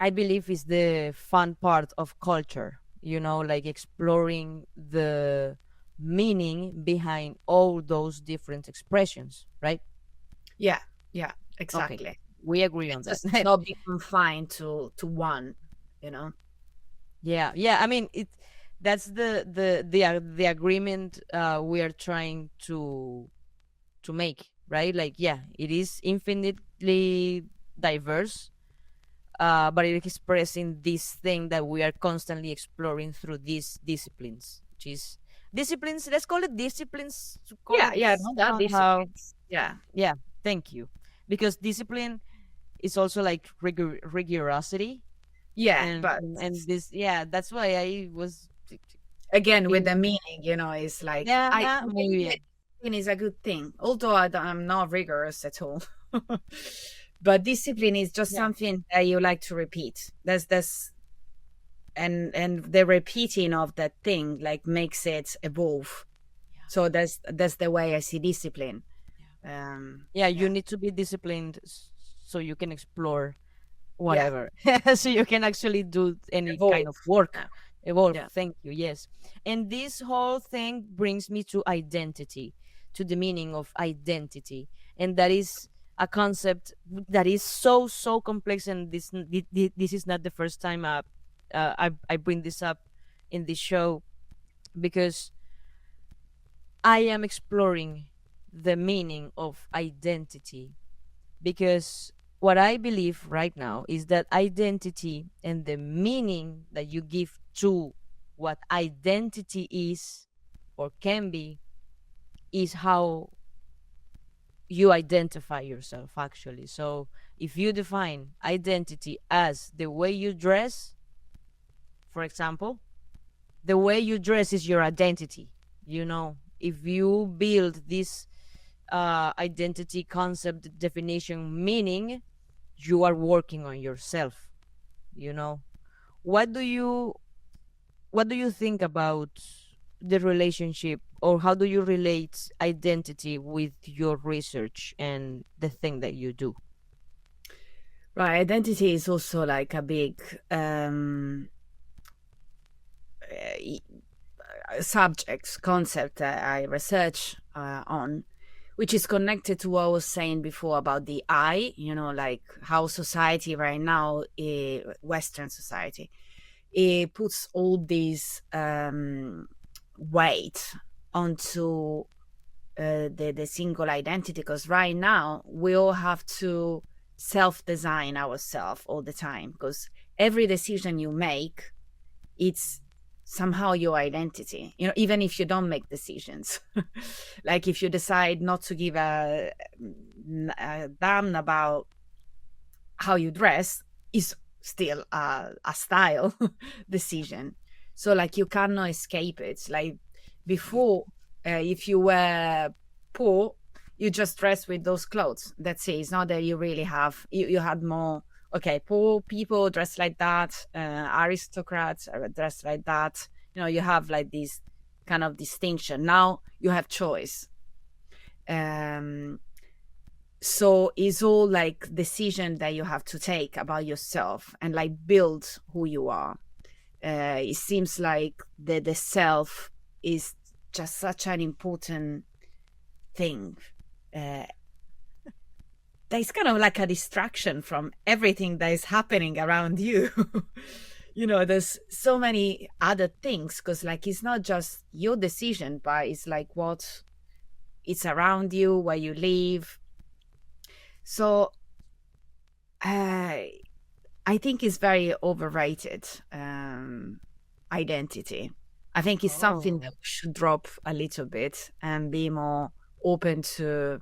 [SPEAKER 1] I believe is the fun part of culture, like exploring the meaning behind all those different expressions, right?
[SPEAKER 2] Yeah,
[SPEAKER 1] Okay.
[SPEAKER 2] exactly.
[SPEAKER 1] We agree
[SPEAKER 2] And
[SPEAKER 1] on that.
[SPEAKER 2] just not be confined to one, you know.
[SPEAKER 1] Yeah. Yeah. I mean, that's the agreement we are trying to make, right? Like, yeah, it is infinitely diverse, but it is expressing this thing that we are constantly exploring through these disciplines, which is disciplines. Let's call it disciplines to call it
[SPEAKER 2] Yeah, no, that
[SPEAKER 1] somehow.
[SPEAKER 2] disciplines. Yeah.
[SPEAKER 1] Yeah, thank you, because discipline is also like rigorosity,
[SPEAKER 2] Yeah,
[SPEAKER 1] and
[SPEAKER 2] but
[SPEAKER 1] and this, yeah, that's why I was
[SPEAKER 2] again with the
[SPEAKER 1] being,
[SPEAKER 2] meaning, it's like
[SPEAKER 1] yeah,
[SPEAKER 2] I
[SPEAKER 1] muy
[SPEAKER 2] believe that
[SPEAKER 1] bien.
[SPEAKER 2] discipline is a good thing, although I'm not rigorous at all. But discipline is just
[SPEAKER 1] Yeah,
[SPEAKER 2] something that you like to repeat. That's and the repeating of that thing like makes it evolve. So that's the way I see discipline.
[SPEAKER 1] yeah, you
[SPEAKER 2] Yeah.
[SPEAKER 1] need to be disciplined so you can explore
[SPEAKER 2] Yeah.
[SPEAKER 1] whatever so you can actually do any kind of
[SPEAKER 2] Evolve.
[SPEAKER 1] work.
[SPEAKER 2] Yeah.
[SPEAKER 1] Evolve,
[SPEAKER 2] Yeah.
[SPEAKER 1] thank you, yes. And this whole thing brings me to identity, to the meaning of identity, and that is a concept that is so complex. And this is not the first time I bring this up in this show, because I am exploring the meaning of identity, because what I believe right now is that identity and the meaning that you give to what identity is or can be is how you identify yourself, actually. So if you define identity as the way you dress, for example, the way you dress is your identity. You know, if you build this identity concept, definition, meaning, you are working on yourself. You know, what do you what do you think about the relationship, or how do you relate identity with your research and the thing that you do?
[SPEAKER 2] Right, identity is also like a big subject concept that I research on, which is connected to what I was saying before about the I. You know, like how society right now, Western society, it puts all these weight onto the single identity, because right now we all have to self-design ourselves all the time, because every decision you make, it's somehow your identity, you know, even if you don't make decisions. Like if you decide not to give a damn about how you dress, is still a style decision. So like you cannot escape it. Like before, if you were poor, you just dress with those clothes. That's it. It's not that you really have, you had more, okay, poor people dress like that, aristocrats are dressed like that. You know, you have like this kind of distinction. Now you have choice. Um, so it's all like decision that you have to take about yourself and like build who you are. It seems like the self is just such an important thing. Uh, there's kind of like a distraction from everything that is happening around you. You know, there's so many other things, because like it's not just your decision, but it's like what it's around you, where you live. So I think it's very overrated, identity. I think it's something
[SPEAKER 1] Oh,
[SPEAKER 2] that we should drop a little bit and be more open to.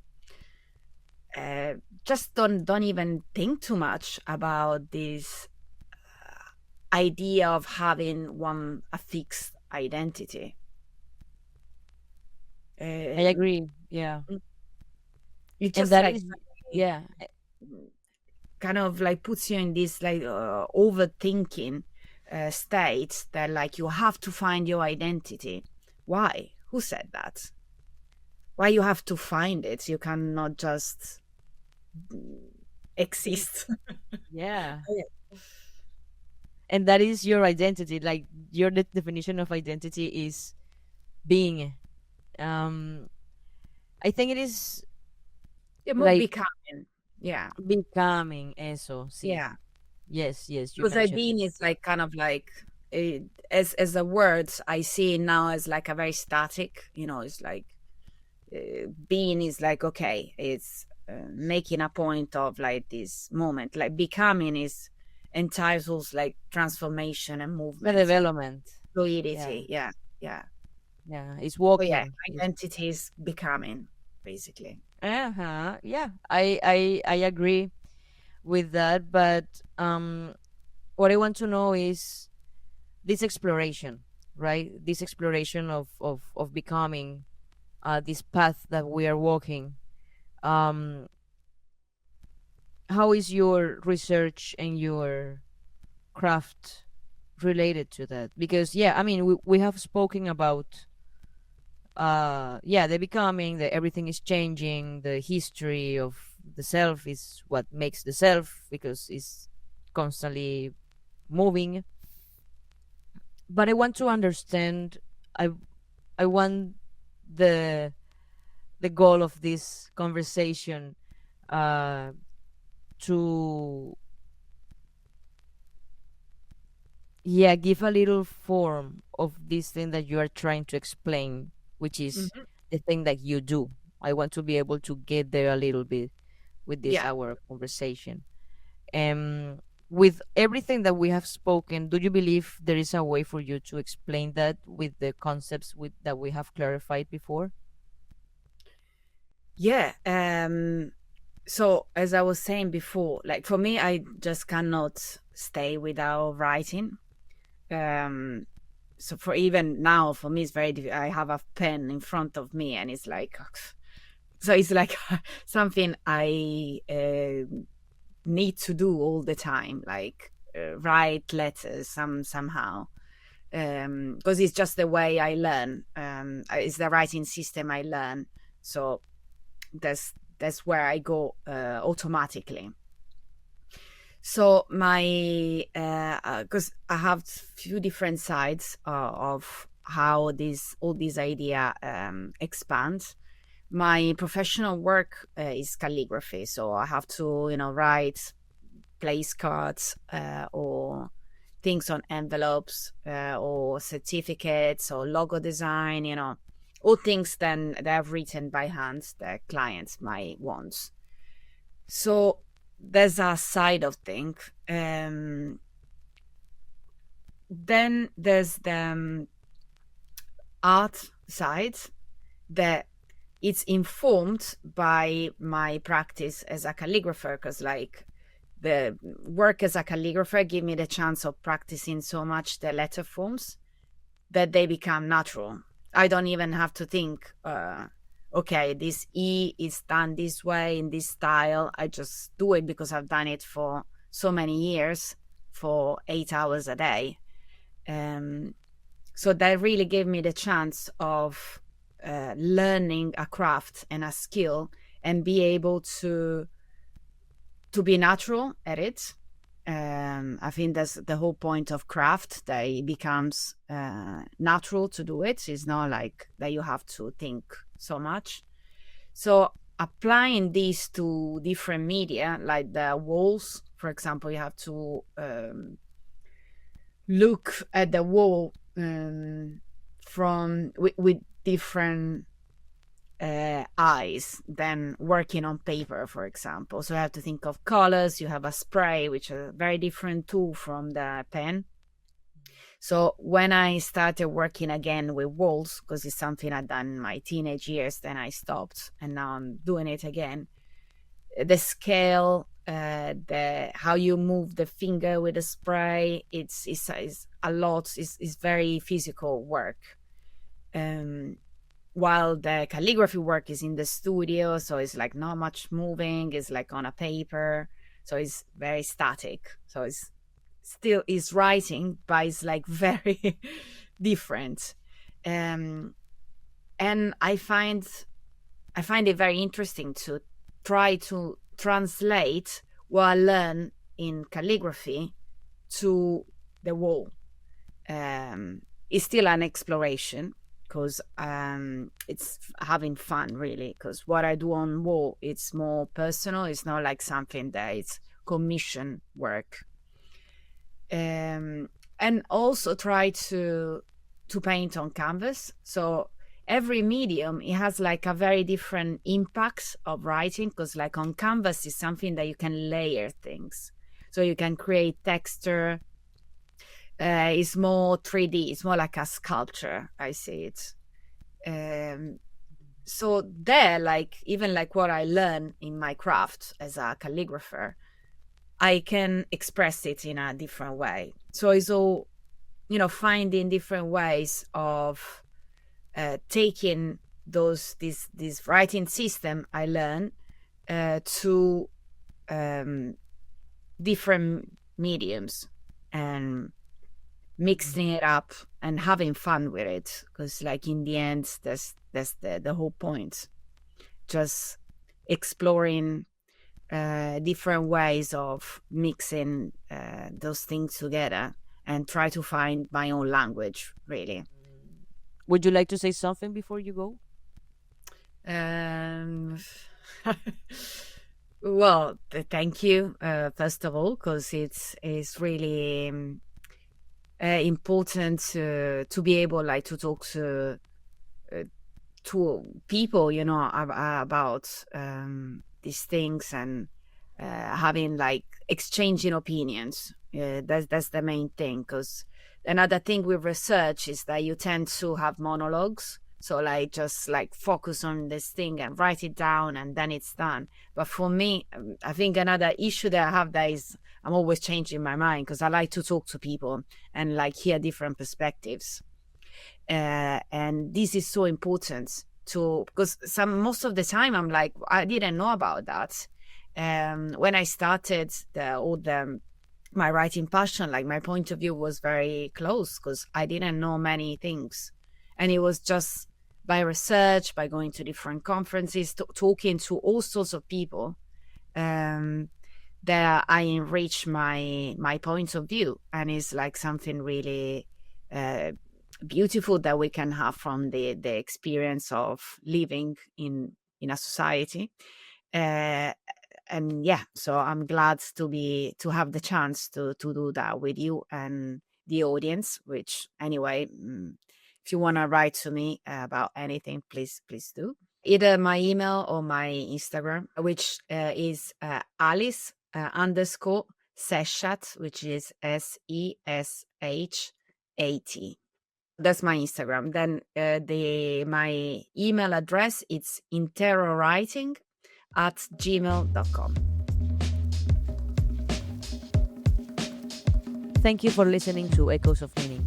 [SPEAKER 2] Uh, just don't even think too much about this idea of having one a fixed identity.
[SPEAKER 1] I
[SPEAKER 2] Uh,
[SPEAKER 1] agree. Yeah.
[SPEAKER 2] it
[SPEAKER 1] And
[SPEAKER 2] just
[SPEAKER 1] that
[SPEAKER 2] like
[SPEAKER 1] is, yeah.
[SPEAKER 2] kind of like puts you in this like overthinking state that like you have to find your identity. Why? Who said that? Why you have to find it? You cannot just
[SPEAKER 1] Be,
[SPEAKER 2] exist.
[SPEAKER 1] yeah.
[SPEAKER 2] Yeah.
[SPEAKER 1] And that is your identity. Like your definition of identity is being. Um, I think it is
[SPEAKER 2] Yeah, more
[SPEAKER 1] like
[SPEAKER 2] becoming. Yeah,
[SPEAKER 1] becoming eso. Sí.
[SPEAKER 2] yeah.
[SPEAKER 1] Yes, yes, you
[SPEAKER 2] Because like
[SPEAKER 1] mentioned it.
[SPEAKER 2] being is like kind of like as a word, I see it now as like a very static. You know, it's like being is like okay, it's making a point of like this moment. Like becoming is entitles like transformation and
[SPEAKER 1] The
[SPEAKER 2] movement and
[SPEAKER 1] development. Yeah,
[SPEAKER 2] fluidity. Yeah, yeah.
[SPEAKER 1] yeah. It's
[SPEAKER 2] Oh yeah,
[SPEAKER 1] walking. It's,
[SPEAKER 2] identity is becoming basically.
[SPEAKER 1] uh-huh. Yeah, I agree with that. But what I want to know is this exploration, right? This exploration of becoming, this path that we are walking. Um, how is your research and your craft related to that? Because yeah, I mean, we have spoken about yeah, the becoming, the everything is changing, the history of the self is what makes the self, because it's constantly moving. But I want to understand, i I want the the goal of this conversation uh to, yeah, give a little form of this thing that you are trying to explain, which is
[SPEAKER 2] Mhm.
[SPEAKER 1] the thing that you do. I want to be able to get there a little bit with this
[SPEAKER 2] Yeah.
[SPEAKER 1] our conversation. Um, with everything that we have spoken, do you believe there is a way for you to explain that with the concepts that we have clarified before?
[SPEAKER 2] Yeah. So as I was saying before, like for me, I just cannot stay without writing. Um, so for even now, for me, it's very difficult. I have a pen in front of me, and it's like, so it's like something I need to do all the time, like write letters somehow, because it's just the way I learn. It's the writing system I learn. So that's where I go automatically. So my because I have few different sides of how all these idea expands. My professional work is calligraphy, so I have to write place cards or things on envelopes or certificates or logo design, all things then that I've written by hand that clients might want. So there's a side of things. Then there's the art side that it's informed by my practice as a calligrapher, because like the work as a calligrapher give me the chance of practicing so much the letter forms that they become natural. I don't even have to think, okay, this E is done this way in this style. I just do it because I've done it for so many years, for 8 hours a day. So that really gave me the chance of learning a craft and a skill and be able to be natural at it. I think that's the whole point of craft, that it becomes natural to do it. It's not like that you have to think so much. So applying these to different media, like the walls, for example, you have to look at the wall from with different eyes than working on paper, for example. So you have to think of colors. You have a spray, which is a very different tool from the pen. So when I started working again with walls, because it's something I'd done in my teenage years, then I stopped, and now I'm doing it again. The scale, the how you move the finger with the spray, it's a lot. It's very physical work. While the calligraphy work is in the studio, so it's like not much moving. It's like on a paper, so it's very static. So it's still is writing, but it's like very different. And I find it very interesting to try to translate what I learn in calligraphy to the wall. It's still an exploration, because it's having fun, really, because what I do on wall, it's more personal. It's not like something that it's commission work. And also try to paint on canvas. So every medium, it has like a very different impact of writing, because like on canvas is something that you can layer things, so you can create texture. It's more 3D. It's more like a sculpture, I see it. So there, like even like what I learn in my craft as a calligrapher, I can express it in a different way. So it's all, finding different ways of taking this writing system I learn to different mediums, and mixing it up and having fun with it, because like in the end, that's the whole point. Just exploring different ways of mixing those things together, and try to find my own language, really.
[SPEAKER 1] Would you like to say something before you go?
[SPEAKER 2] Well, thank you, first of all, because it's really important to be able like to talk to to people, about these things, and having like exchanging opinions. That's the main thing. Because another thing with research is that you tend to have monologues. So like just like focus on this thing and write it down and then it's done. But for me, I think another issue that I have that is I'm always changing my mind, because I like to talk to people and like hear different perspectives. And this is so important because most of the time I'm like, I didn't know about that. When I started my writing passion, like my point of view was very close because I didn't know many things. And it was just by research, by going to different conferences, talking to all sorts of people, that I enrich my point of view. And it's like something really beautiful that we can have from the experience of living in a society. And yeah, so I'm glad to have the chance to do that with you and the audience, which anyway, if you want to write to me about anything, please do. Either my email or my Instagram, which is Alice _ Seshat, which is SESHAT. That's my Instagram. Then my email address, it's interrowriting@gmail.com.
[SPEAKER 1] Thank you for listening to Echoes of Meaning.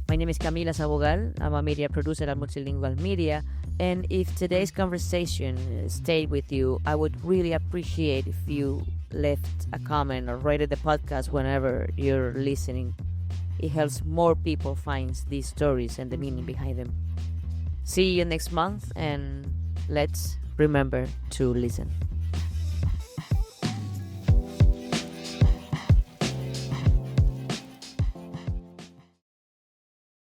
[SPEAKER 1] My name is Camila Sabogal. I'm a media producer at MultiLingual Media. And if today's conversation stayed with you, I would really appreciate if you left a comment or rated the podcast whenever you're listening. It helps more people find these stories and the meaning behind them. See you next month, and let's remember to listen.